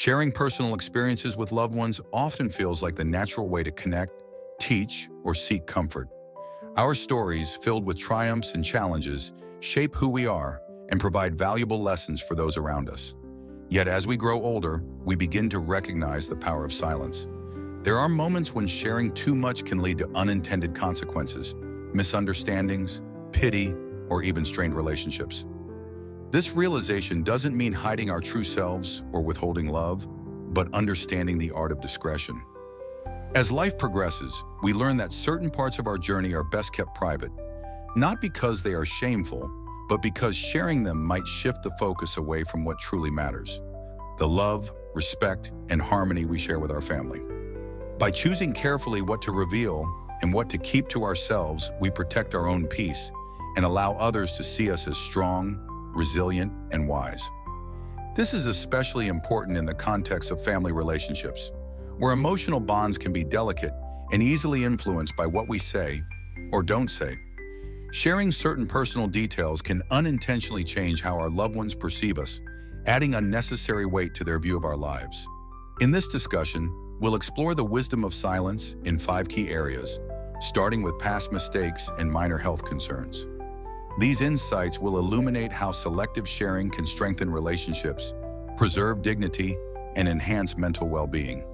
Sharing personal experiences with loved ones often feels like the natural way to connect, teach, or seek comfort. Our stories, filled with triumphs and challenges, shape who we are and provide valuable lessons for those around us. Yet as we grow older, we begin to recognize the power of silence. There are moments when sharing too much can lead to unintended consequences, misunderstandings, pity, or even strained relationships. This realization doesn't mean hiding our true selves or withholding love, but understanding the art of discretion. As life progresses, we learn that certain parts of our journey are best kept private, not because they are shameful, but because sharing them might shift the focus away from what truly matters: the love, respect, and harmony we share with our family. By choosing carefully what to reveal and what to keep to ourselves, we protect our own peace and allow others to see us as strong, resilient, and wise. This is especially important in the context of family relationships, where emotional bonds can be delicate and easily influenced by what we say or don't say. Sharing certain personal details can unintentionally change how our loved ones perceive us, adding unnecessary weight to their view of our lives. In this discussion, we'll explore the wisdom of silence in 5 key areas, starting with past mistakes and minor health concerns. These insights will illuminate how selective sharing can strengthen relationships, preserve dignity, and enhance mental well-being.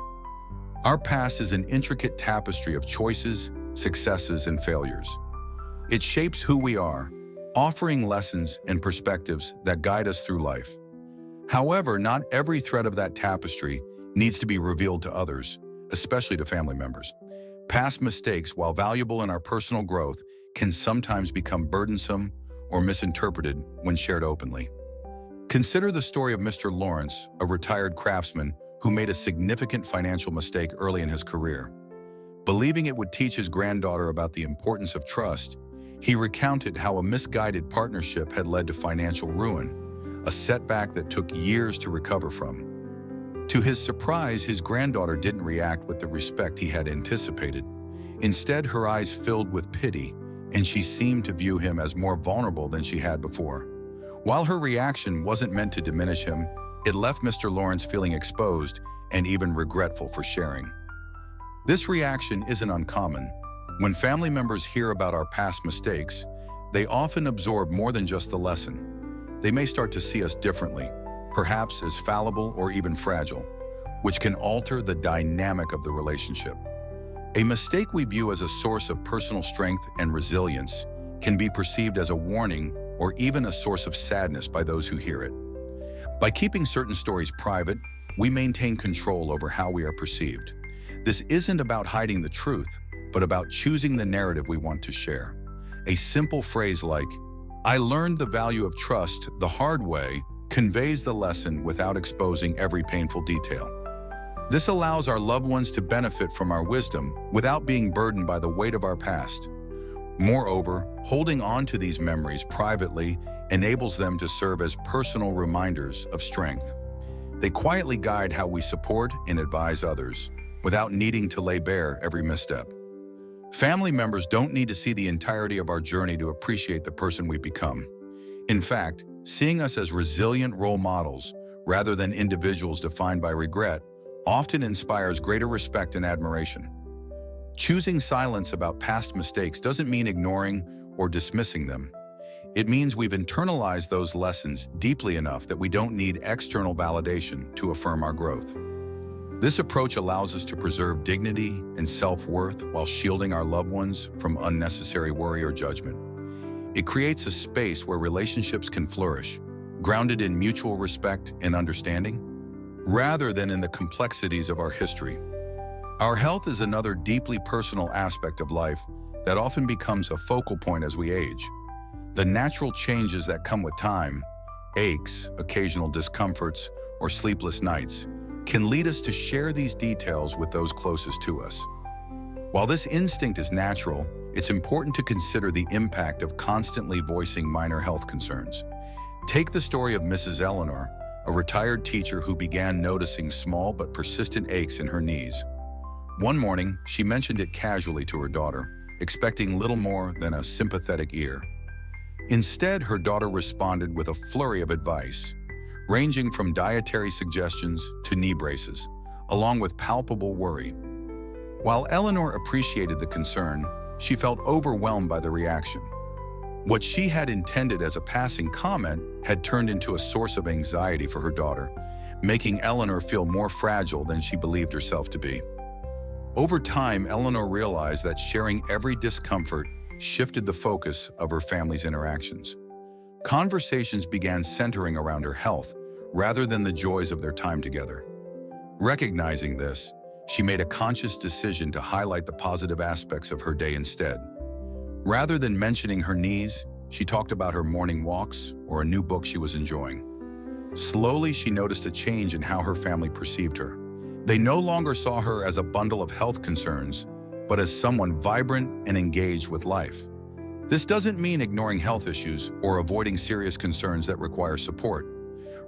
Our past is an intricate tapestry of choices, successes, and failures. It shapes who we are, offering lessons and perspectives that guide us through life. However, not every thread of that tapestry needs to be revealed to others, especially to family members. Past mistakes, while valuable in our personal growth, can sometimes become burdensome or misinterpreted when shared openly. Consider the story of Mr. Lawrence, a retired craftsman who made a significant financial mistake early in his career. Believing it would teach his granddaughter about the importance of trust, he recounted how a misguided partnership had led to financial ruin, a setback that took years to recover from. To his surprise, his granddaughter didn't react with the respect he had anticipated. Instead, her eyes filled with pity, and she seemed to view him as more vulnerable than she had before. While her reaction wasn't meant to diminish him, it left Mr. Lawrence feeling exposed and even regretful for sharing. This reaction isn't uncommon. When family members hear about our past mistakes, they often absorb more than just the lesson. They may start to see us differently, perhaps as fallible or even fragile, which can alter the dynamic of the relationship. A mistake we view as a source of personal strength and resilience can be perceived as a warning or even a source of sadness by those who hear it. By keeping certain stories private, we maintain control over how we are perceived. This isn't about hiding the truth, but about choosing the narrative we want to share. A simple phrase like, "I learned the value of trust the hard way," conveys the lesson without exposing every painful detail. This allows our loved ones to benefit from our wisdom without being burdened by the weight of our past. Moreover, holding on to these memories privately enables them to serve as personal reminders of strength. They quietly guide how we support and advise others, without needing to lay bare every misstep. Family members don't need to see the entirety of our journey to appreciate the person we become. In fact, seeing us as resilient role models, rather than individuals defined by regret, often inspires greater respect and admiration. Choosing silence about past mistakes doesn't mean ignoring or dismissing them. It means we've internalized those lessons deeply enough that we don't need external validation to affirm our growth. This approach allows us to preserve dignity and self-worth while shielding our loved ones from unnecessary worry or judgment. It creates a space where relationships can flourish, grounded in mutual respect and understanding, rather than in the complexities of our history. Our health is another deeply personal aspect of life that often becomes a focal point as we age. The natural changes that come with time, aches, occasional discomforts, or sleepless nights, can lead us to share these details with those closest to us. While this instinct is natural, it's important to consider the impact of constantly voicing minor health concerns. Take the story of Mrs. Eleanor, a retired teacher who began noticing small but persistent aches in her knees. One morning, she mentioned it casually to her daughter, expecting little more than a sympathetic ear. Instead, her daughter responded with a flurry of advice. ranging from dietary suggestions to knee braces, along with palpable worry. While Eleanor appreciated the concern, she felt overwhelmed by the reaction. What she had intended as a passing comment had turned into a source of anxiety for her daughter, making Eleanor feel more fragile than she believed herself to be. Over time, Eleanor realized that sharing every discomfort shifted the focus of her family's interactions. Conversations began centering around her health rather than the joys of their time together. Recognizing this, she made a conscious decision to highlight the positive aspects of her day instead. Rather than mentioning her knees, she talked about her morning walks or a new book she was enjoying. Slowly, she noticed a change in how her family perceived her. They no longer saw her as a bundle of health concerns, but as someone vibrant and engaged with life. This doesn't mean ignoring health issues or avoiding serious concerns that require support.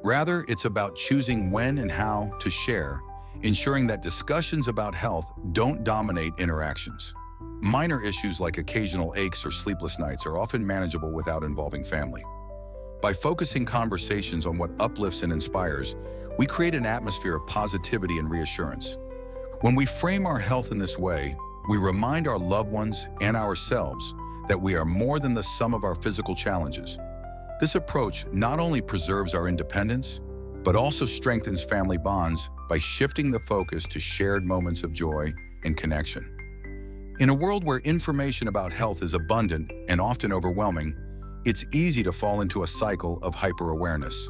Rather, it's about choosing when and how to share, ensuring that discussions about health don't dominate interactions. Minor issues like occasional aches or sleepless nights are often manageable without involving family. By focusing conversations on what uplifts and inspires, we create an atmosphere of positivity and reassurance. When we frame our health in this way, we remind our loved ones and ourselves that we are more than the sum of our physical challenges. This approach not only preserves our independence, but also strengthens family bonds by shifting the focus to shared moments of joy and connection. In a world where information about health is abundant and often overwhelming, it's easy to fall into a cycle of hyper-awareness.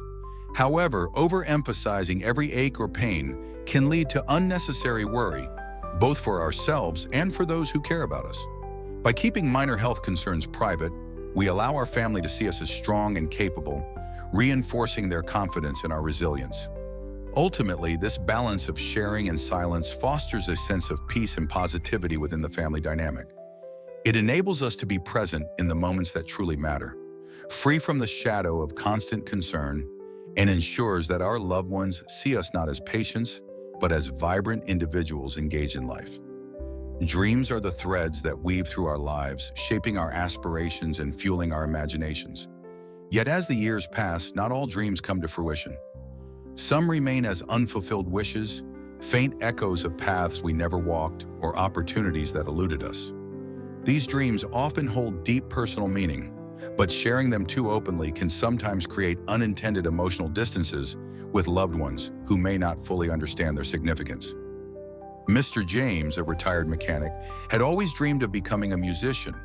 However, overemphasizing every ache or pain can lead to unnecessary worry, both for ourselves and for those who care about us. By keeping minor health concerns private, we allow our family to see us as strong and capable, reinforcing their confidence in our resilience. Ultimately, this balance of sharing and silence fosters a sense of peace and positivity within the family dynamic. It enables us to be present in the moments that truly matter, free from the shadow of constant concern, and ensures that our loved ones see us not as patients, but as vibrant individuals engaged in life. Dreams are the threads that weave through our lives, shaping our aspirations and fueling our imaginations. Yet as the years pass, not all dreams come to fruition. Some remain as unfulfilled wishes, faint echoes of paths we never walked, or opportunities that eluded us. These dreams often hold deep personal meaning, but sharing them too openly can sometimes create unintended emotional distances with loved ones who may not fully understand their significance. Mr. James, a retired mechanic, had always dreamed of becoming a musician.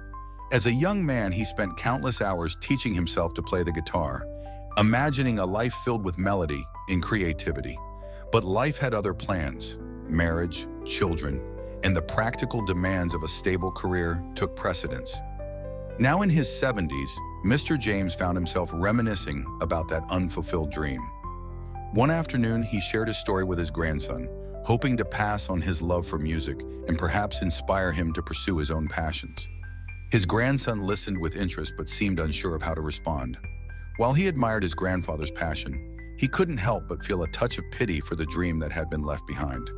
As a young man, he spent countless hours teaching himself to play the guitar, imagining a life filled with melody and creativity. But life had other plans. Marriage, children, and the practical demands of a stable career took precedence. Now in his 70s, Mr. James found himself reminiscing about that unfulfilled dream. One afternoon, he shared his story with his grandson, hoping to pass on his love for music and perhaps inspire him to pursue his own passions. His grandson listened with interest but seemed unsure of how to respond. While he admired his grandfather's passion, he couldn't help but feel a touch of pity for the dream that had been left behind.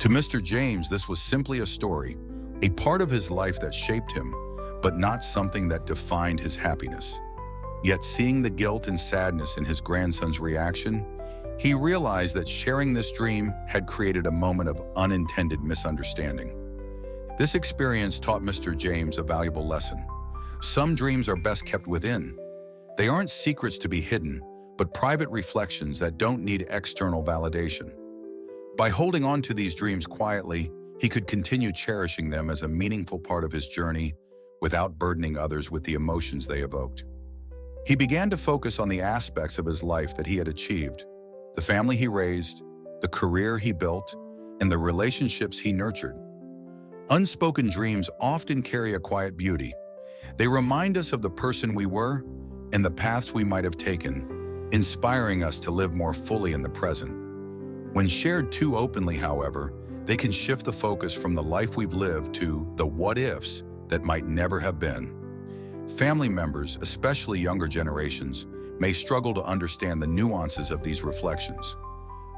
To Mr. James, this was simply a story, a part of his life that shaped him, but not something that defined his happiness. Yet seeing the guilt and sadness in his grandson's reaction, he realized that sharing this dream had created a moment of unintended misunderstanding. This experience taught Mr. James a valuable lesson. Some dreams are best kept within. They aren't secrets to be hidden, but private reflections that don't need external validation. By holding on to these dreams quietly, he could continue cherishing them as a meaningful part of his journey without burdening others with the emotions they evoked. He began to focus on the aspects of his life that he had achieved, the family he raised, the career he built, and the relationships he nurtured. Unspoken dreams often carry a quiet beauty. They remind us of the person we were and the paths we might have taken, inspiring us to live more fully in the present. When shared too openly, however, they can shift the focus from the life we've lived to the what-ifs that might never have been. Family members, especially younger generations, may struggle to understand the nuances of these reflections.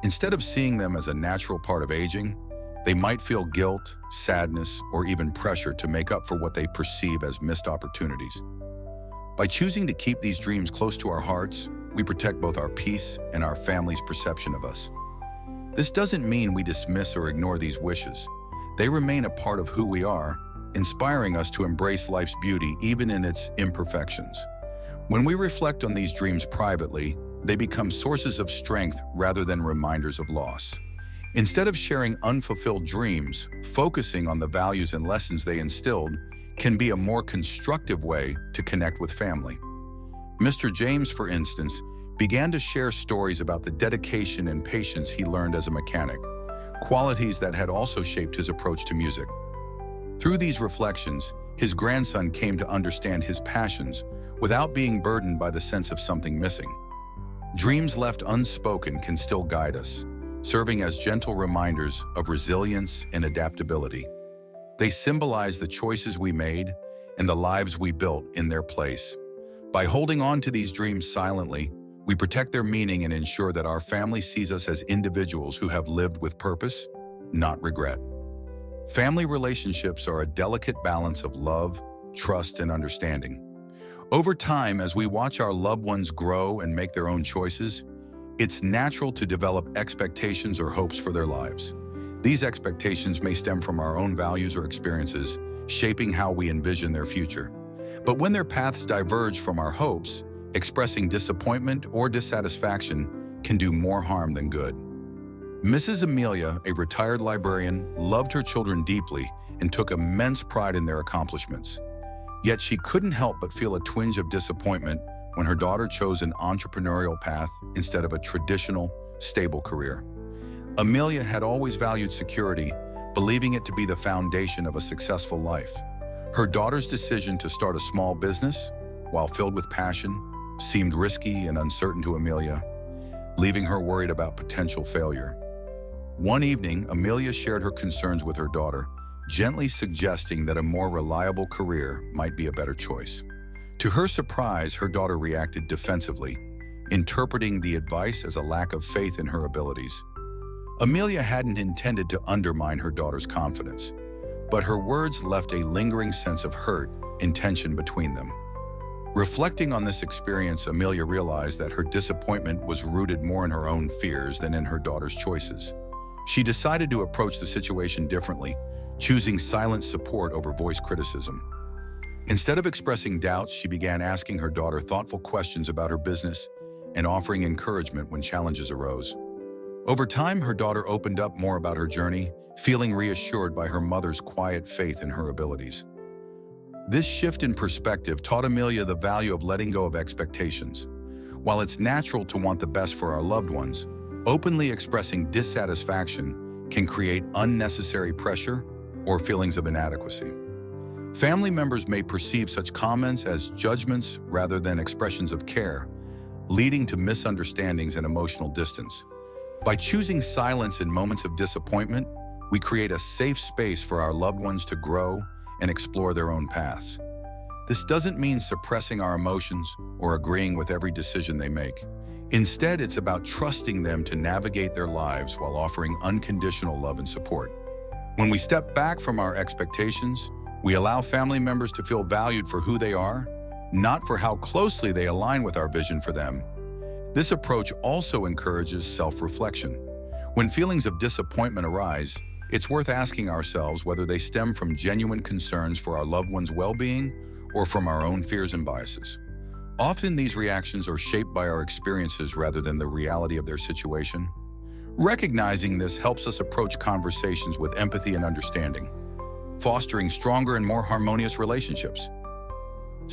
Instead of seeing them as a natural part of aging, they might feel guilt, sadness, or even pressure to make up for what they perceive as missed opportunities. By choosing to keep these dreams close to our hearts, we protect both our peace and our family's perception of us. This doesn't mean we dismiss or ignore these wishes. They remain a part of who we are, inspiring us to embrace life's beauty even in its imperfections. When we reflect on these dreams privately, they become sources of strength rather than reminders of loss. Instead of sharing unfulfilled dreams, focusing on the values and lessons they instilled can be a more constructive way to connect with family. Mr. James, for instance, began to share stories about the dedication and patience he learned as a mechanic, qualities that had also shaped his approach to music. Through these reflections, his grandson came to understand his passions without being burdened by the sense of something missing. Dreams left unspoken can still guide us, serving as gentle reminders of resilience and adaptability. They symbolize the choices we made and the lives we built in their place. By holding on to these dreams silently, we protect their meaning and ensure that our family sees us as individuals who have lived with purpose, not regret. Family relationships are a delicate balance of love, trust, and understanding. Over time, as we watch our loved ones grow and make their own choices, it's natural to develop expectations or hopes for their lives. These expectations may stem from our own values or experiences, shaping how we envision their future. But when their paths diverge from our hopes, expressing disappointment or dissatisfaction can do more harm than good. Mrs. Amelia, a retired librarian, loved her children deeply and took immense pride in their accomplishments. Yet she couldn't help but feel a twinge of disappointment when her daughter chose an entrepreneurial path instead of a traditional, stable career. Amelia had always valued security, believing it to be the foundation of a successful life. Her daughter's decision to start a small business, while filled with passion, seemed risky and uncertain to Amelia, leaving her worried about potential failure. One evening, Amelia shared her concerns with her daughter, gently suggesting that a more reliable career might be a better choice. To her surprise, her daughter reacted defensively, interpreting the advice as a lack of faith in her abilities. Amelia hadn't intended to undermine her daughter's confidence, but her words left a lingering sense of hurt and tension between them. Reflecting on this experience, Amelia realized that her disappointment was rooted more in her own fears than in her daughter's choices. She decided to approach the situation differently, choosing silent support over voiced criticism. Instead of expressing doubts, she began asking her daughter thoughtful questions about her business and offering encouragement when challenges arose. Over time, her daughter opened up more about her journey, feeling reassured by her mother's quiet faith in her abilities. This shift in perspective taught Amelia the value of letting go of expectations. While it's natural to want the best for our loved ones, openly expressing dissatisfaction can create unnecessary pressure or feelings of inadequacy. Family members may perceive such comments as judgments rather than expressions of care, leading to misunderstandings and emotional distance. By choosing silence in moments of disappointment, we create a safe space for our loved ones to grow and explore their own paths. This doesn't mean suppressing our emotions or agreeing with every decision they make. Instead, it's about trusting them to navigate their lives while offering unconditional love and support. When we step back from our expectations, we allow family members to feel valued for who they are, not for how closely they align with our vision for them. This approach also encourages self-reflection. When feelings of disappointment arise, it's worth asking ourselves whether they stem from genuine concerns for our loved one's well-being or from our own fears and biases. Often these reactions are shaped by our experiences rather than the reality of their situation. Recognizing this helps us approach conversations with empathy and understanding, fostering stronger and more harmonious relationships.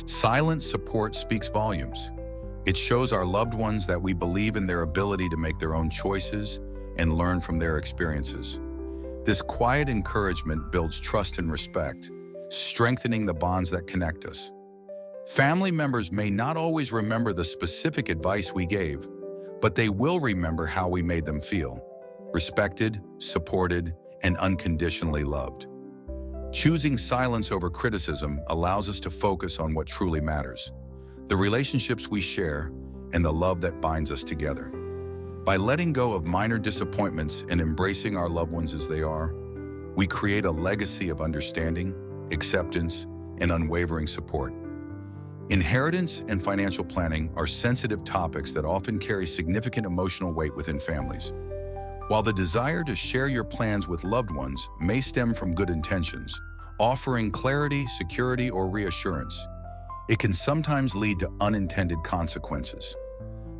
Silent support speaks volumes. It shows our loved ones that we believe in their ability to make their own choices and learn from their experiences. This quiet encouragement builds trust and respect, strengthening the bonds that connect us. Family members may not always remember the specific advice we gave, but they will remember how we made them feel, respected, supported, and unconditionally loved. Choosing silence over criticism allows us to focus on what truly matters, the relationships we share, and the love that binds us together. By letting go of minor disappointments and embracing our loved ones as they are, we create a legacy of understanding, acceptance, and unwavering support. Inheritance and financial planning are sensitive topics that often carry significant emotional weight within families. While the desire to share your plans with loved ones may stem from good intentions, offering clarity, security, or reassurance, it can sometimes lead to unintended consequences.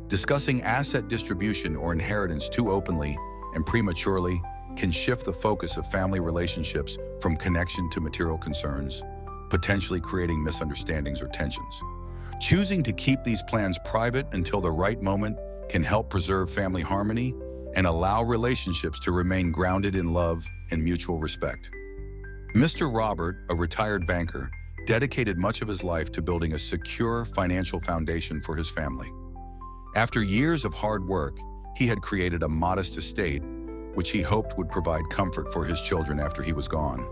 Discussing asset distribution or inheritance too openly and prematurely can shift the focus of family relationships from connection to material concerns, potentially creating misunderstandings or tensions. Choosing to keep these plans private until the right moment can help preserve family harmony and allow relationships to remain grounded in love and mutual respect. Mr. Robert, a retired banker, dedicated much of his life to building a secure financial foundation for his family. After years of hard work, he had created a modest estate, which he hoped would provide comfort for his children after he was gone.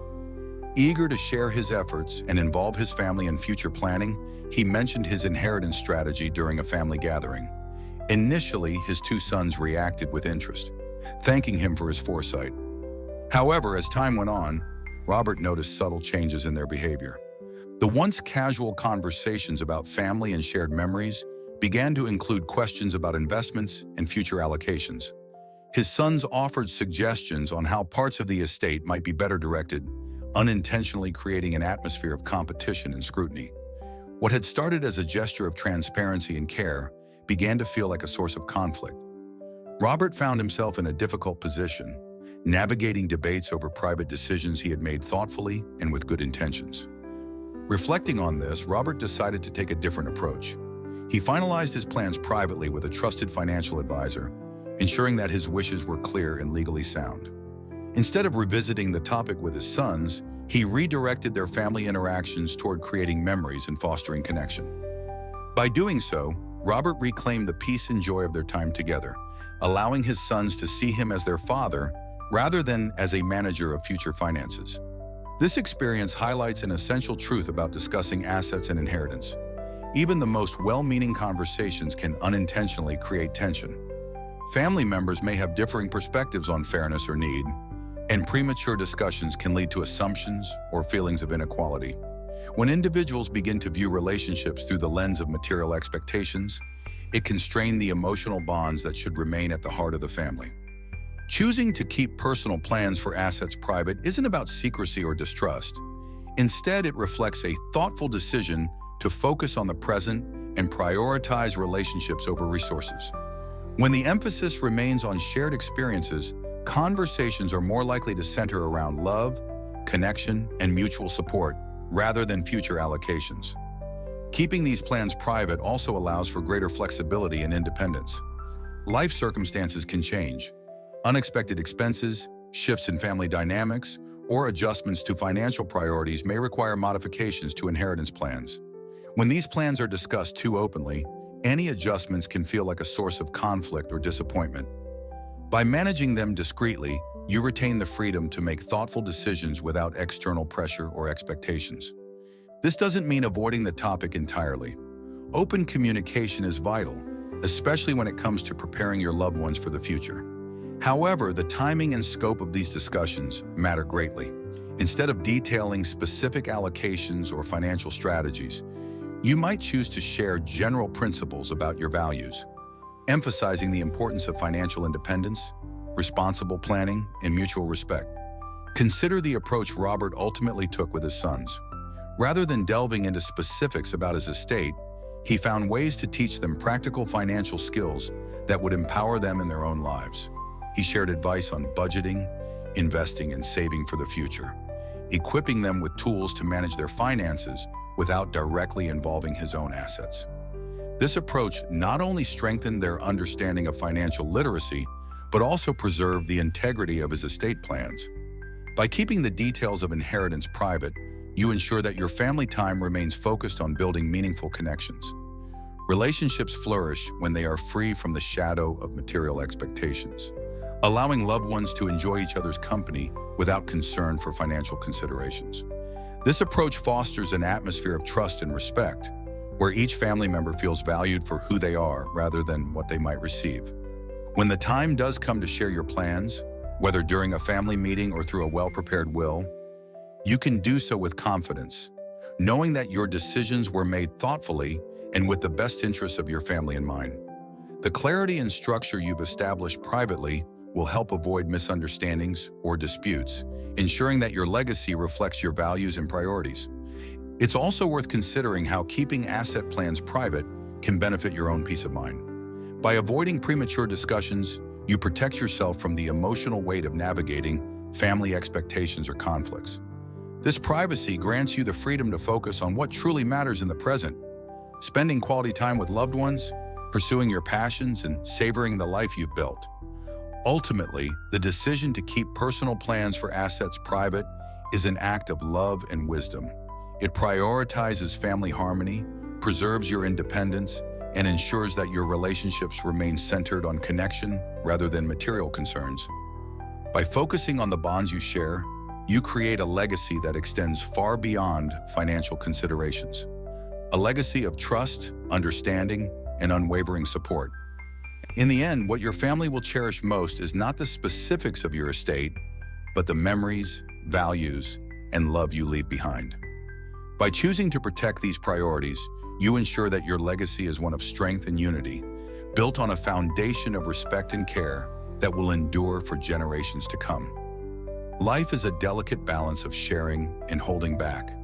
Eager to share his efforts and involve his family in future planning, he mentioned his inheritance strategy during a family gathering. Initially, his two sons reacted with interest, thanking him for his foresight. However, as time went on, Robert noticed subtle changes in their behavior. The once casual conversations about family and shared memories began to include questions about investments and future allocations. His sons offered suggestions on how parts of the estate might be better directed, unintentionally creating an atmosphere of competition and scrutiny. What had started as a gesture of transparency and care began to feel like a source of conflict. Robert found himself in a difficult position, navigating debates over private decisions he had made thoughtfully and with good intentions. Reflecting on this, Robert decided to take a different approach. He finalized his plans privately with a trusted financial advisor, ensuring that his wishes were clear and legally sound. Instead of revisiting the topic with his sons, he redirected their family interactions toward creating memories and fostering connection. By doing so, Robert reclaimed the peace and joy of their time together, allowing his sons to see him as their father rather than as a manager of future finances. This experience highlights an essential truth about discussing assets and inheritance. Even the most well-meaning conversations can unintentionally create tension. Family members may have differing perspectives on fairness or need, and premature discussions can lead to assumptions or feelings of inequality. When individuals begin to view relationships through the lens of material expectations, it can strain the emotional bonds that should remain at the heart of the family. Choosing to keep personal plans for assets private isn't about secrecy or distrust. Instead, it reflects a thoughtful decision to focus on the present and prioritize relationships over resources. When the emphasis remains on shared experiences, conversations are more likely to center around love, connection, and mutual support, rather than future allocations. Keeping these plans private also allows for greater flexibility and independence. Life circumstances can change. Unexpected expenses, shifts in family dynamics, or adjustments to financial priorities may require modifications to inheritance plans. When these plans are discussed too openly, any adjustments can feel like a source of conflict or disappointment. By managing them discreetly, you retain the freedom to make thoughtful decisions without external pressure or expectations. This doesn't mean avoiding the topic entirely. Open communication is vital, especially when it comes to preparing your loved ones for the future. However, the timing and scope of these discussions matter greatly. Instead of detailing specific allocations or financial strategies, you might choose to share general principles about your values, emphasizing the importance of financial independence, responsible planning, and mutual respect. Consider the approach Robert ultimately took with his sons. Rather than delving into specifics about his estate, he found ways to teach them practical financial skills that would empower them in their own lives. He shared advice on budgeting, investing, and saving for the future, equipping them with tools to manage their finances without directly involving his own assets. This approach not only strengthened their understanding of financial literacy, but also preserved the integrity of his estate plans. By keeping the details of inheritance private, you ensure that your family time remains focused on building meaningful connections. Relationships flourish when they are free from the shadow of material expectations, allowing loved ones to enjoy each other's company without concern for financial considerations. This approach fosters an atmosphere of trust and respect, where each family member feels valued for who they are rather than what they might receive. When the time does come to share your plans, whether during a family meeting or through a well-prepared will, you can do so with confidence, knowing that your decisions were made thoughtfully and with the best interests of your family in mind. The clarity and structure you've established privately will help avoid misunderstandings or disputes, ensuring that your legacy reflects your values and priorities. It's also worth considering how keeping asset plans private can benefit your own peace of mind. By avoiding premature discussions, you protect yourself from the emotional weight of navigating family expectations or conflicts. This privacy grants you the freedom to focus on what truly matters in the present, spending quality time with loved ones, pursuing your passions, and savoring the life you've built. Ultimately, the decision to keep personal plans for assets private is an act of love and wisdom. It prioritizes family harmony, preserves your independence, and ensures that your relationships remain centered on connection rather than material concerns. By focusing on the bonds you share, you create a legacy that extends far beyond financial considerations. A legacy of trust, understanding, and unwavering support. In the end, what your family will cherish most is not the specifics of your estate, but the memories, values, and love you leave behind. By choosing to protect these priorities, you ensure that your legacy is one of strength and unity, built on a foundation of respect and care that will endure for generations to come. Life is a delicate balance of sharing and holding back,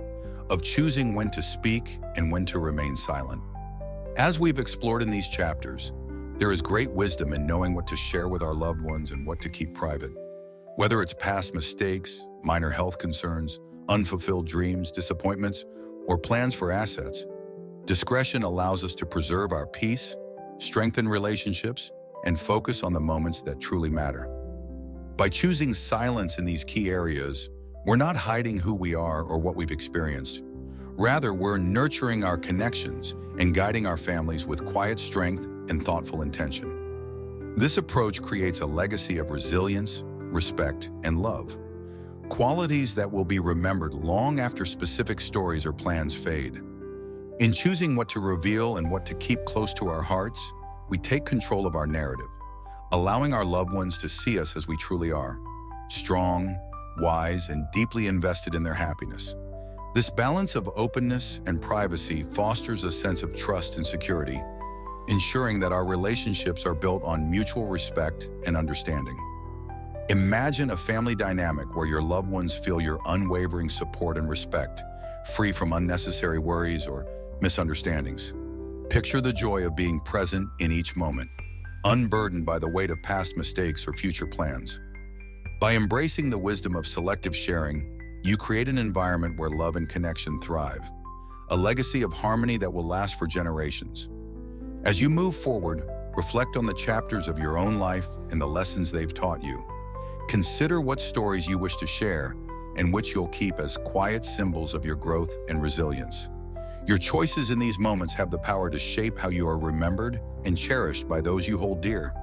of choosing when to speak and when to remain silent. As we've explored in these chapters, there is great wisdom in knowing what to share with our loved ones and what to keep private. Whether it's past mistakes, minor health concerns, unfulfilled dreams, disappointments, or plans for assets, discretion allows us to preserve our peace, strengthen relationships, and focus on the moments that truly matter. By choosing silence in these key areas, we're not hiding who we are or what we've experienced. Rather, we're nurturing our connections and guiding our families with quiet strength and thoughtful intention. This approach creates a legacy of resilience, respect, and love, qualities that will be remembered long after specific stories or plans fade. In choosing what to reveal and what to keep close to our hearts, we take control of our narrative, allowing our loved ones to see us as we truly are, strong, wise, and deeply invested in their happiness. This balance of openness and privacy fosters a sense of trust and security, ensuring that our relationships are built on mutual respect and understanding. Imagine a family dynamic where your loved ones feel your unwavering support and respect, free from unnecessary worries or misunderstandings. Picture the joy of being present in each moment, unburdened by the weight of past mistakes or future plans. By embracing the wisdom of selective sharing, you create an environment where love and connection thrive, a legacy of harmony that will last for generations. As you move forward, reflect on the chapters of your own life and the lessons they've taught you. Consider what stories you wish to share and which you'll keep as quiet symbols of your growth and resilience. Your choices in these moments have the power to shape how you are remembered and cherished by those you hold dear.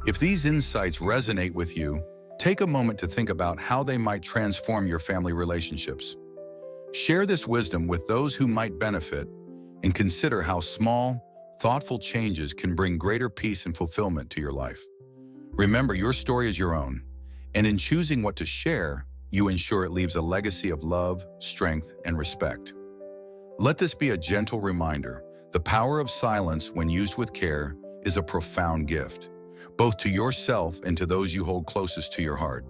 If these insights resonate with you, take a moment to think about how they might transform your family relationships. Share this wisdom with those who might benefit, and consider how small, thoughtful changes can bring greater peace and fulfillment to your life. Remember, your story is your own, and in choosing what to share, you ensure it leaves a legacy of love, strength, and respect. Let this be a gentle reminder: the power of silence, when used with care, is a profound gift, both to yourself and to those you hold closest to your heart.